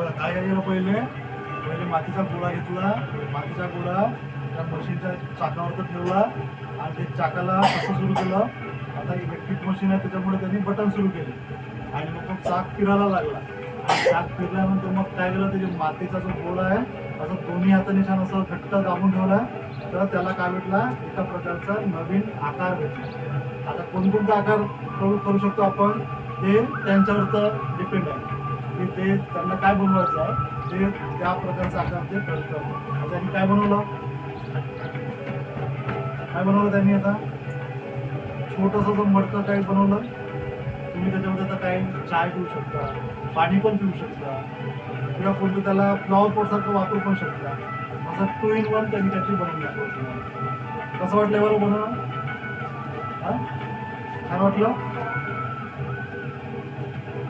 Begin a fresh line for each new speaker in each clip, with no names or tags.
बघा काय केलं पहिले मातीचा गोळा घेतला. मातीचा गोळा त्या मशीनच्या चाकावर ठेवला आणि ते चाकाला असं सुरू केलं. आता इलेक्ट्रिक मशीन आहे त्याच्यामुळे त्यांनी बटन सुरू केले आणि मग चाक फिरायला लागला. आणि चाक फिरल्यानंतर मग काय केलं, त्याचे मातीचा जो गोळा आहे असं दोन्ही हाताने छान असं घट्ट दाबून ठेवला. तर त्याला काय भेटला, एका प्रकारचा नवीन आकार भेटला. आता कोणकोणता आकार करू शकतो आपण ते त्यांच्यावर डिपेंड आहे की ते त्यांना काय बनवायचं आहे ते त्या प्रकारचा आकार ते करतात. त्यांनी काय बनवलं त्यांनी आता छोटंसं जो मडकं काही बनवलं. तुम्ही त्याच्यामध्ये आता काही चाय पिऊ शकता, पाणी पण पिऊ शकता किंवा कोणतं त्याला फ्लॉवर पॉटसारखं वापरू पण शकता. असं 2 in 1 त्यांनी त्याची बनवून दाखवलं. कसं वाटलं बरं बनवून? छान वाटलं?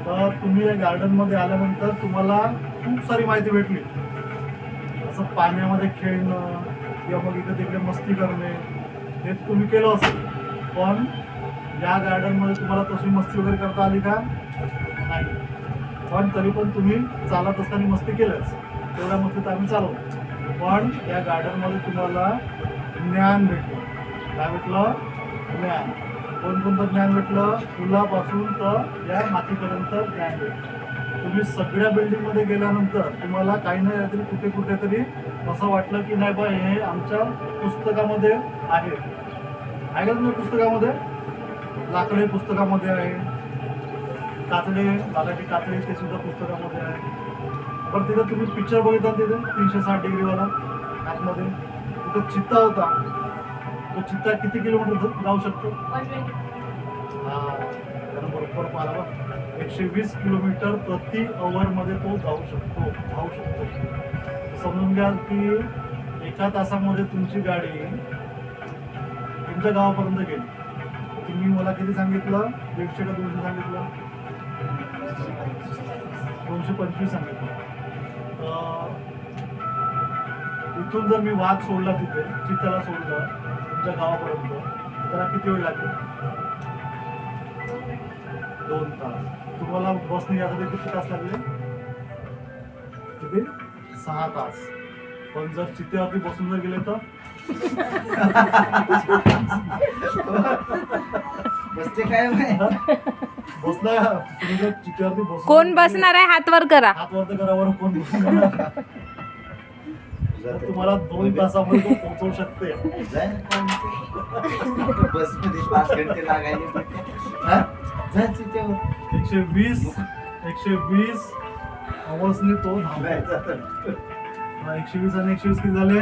तर तुम्ही या गार्डनमध्ये आल्यानंतर तुम्हाला खूप सारी माहिती भेटली. असं पाण्यामध्ये खेळणं किंवा मग इकडे तिकडे मस्ती करणे हे तुम्ही केलं असेल, पण या गार्डनमध्ये तुम्हाला तशी मस्ती वगैरे करता आली का? नाही. पण तरी पण तुम्ही चालत असताना मस्ती केलंच, तेवढ्या मस्तीत आम्ही चालवतो. पण या गार्डनमध्ये तुम्हाला ज्ञान भेटलं. काय भेटलं? ज्ञान. कोणकोणतं ज्ञान भेटलं? फुलापासून तर या मातीपर्यंत ज्ञान भेटलं. तुम्ही सगळ्या बिल्डिंगमध्ये गेल्यानंतर तुम्हाला काही ना काहीतरी कुठेतरी असं वाटलं की नाही बा हे आमच्या पुस्तकामध्ये आहे. आहे का तुम्ही पुस्तकामध्ये? लाकडे पुस्तकामध्ये आहे, कातडे लाकडाची कातडी ते सुद्धा पुस्तकामध्ये आहे. पण तिथं तुम्ही पिक्चर बघितला तिथे 360 डिग्रीवाला आतमध्ये तिथं चित्ता होता. तो चित्ता किती किलोमीटर जाऊ शकतो? बरोबर पाहिला. 120 किलोमीटर प्रति अवरमध्ये तो धावू शकतो. समजून घ्या की एका तासामध्ये तुमची गाडी तुमच्या गावापर्यंत गेली. तुम्ही मला किती सांगितलं? 150 का 200 सांगितलं? 225 सांगितलं. इथून जर मी वाघ सोडला तिथे चित्त्याला सोडलं तुमच्या गावापर्यंत त्याला किती वेळ लागेल? 2 तास. तुम्हाला बसने यासाठी किती तास लागले? किती? 6 तास. पण जर चित्त्यावरती बसून जर गेले तर
बसते काय
बसला तुम्ही जर चित्त्यावरती बसून
कोण बसणार आहे? हात वर करा.
हात वरती करावर कोण बसणार? तुम्हाला 2 तासामध्ये तो पोहोचवू शकते.
बस मध्ये 5 घंटे लागायचे.
120 आवर्सने तो धावायचा. 120 आणि 120 किती झाले?